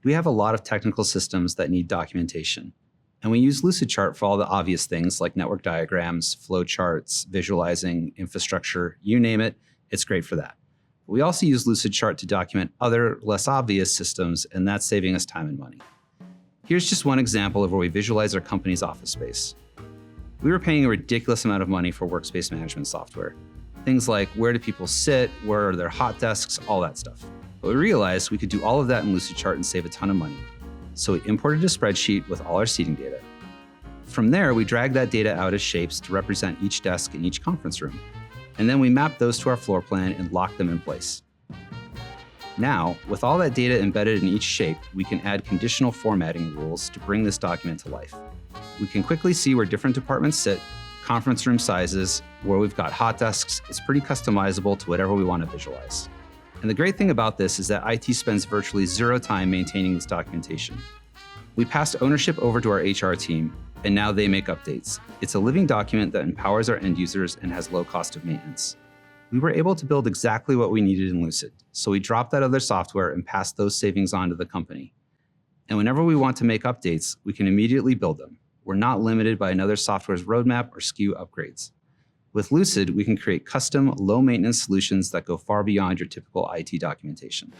We have a lot of technical systems that need documentation, and we use Lucidchart for all the obvious things like network diagrams, flowcharts, visualizing, infrastructure, you name it, it's great for that. We also use Lucidchart to document other, less obvious systems, and that's saving us time and money. Here's just one example of where we visualize our company's office space. We were paying a ridiculous amount of money for workspace management software. Things like where do people sit, where are their hot desks, all that stuff. But we realized we could do all of that in Lucidchart and save a ton of money. So we imported a spreadsheet with all our seating data. From there, we dragged that data out as shapes to represent each desk in each conference room. And then we mapped those to our floor plan and locked them in place. Now, with all that data embedded in each shape, we can add conditional formatting rules to bring this document to life. We can quickly see where different departments sit, conference room sizes, where we've got hot desks. It's pretty customizable to whatever we want to visualize. And the great thing about this is that IT spends virtually zero time maintaining this documentation. We passed ownership over to our HR team, and now they make updates. It's a living document that empowers our end users and has low cost of maintenance. We were able to build exactly what we needed in Lucid, so we dropped that other software and passed those savings on to the company. And whenever we want to make updates, we can immediately build them. We're not limited by another software's roadmap or SKU upgrades. With Lucid, we can create custom, low-maintenance solutions that go far beyond your typical IT documentation.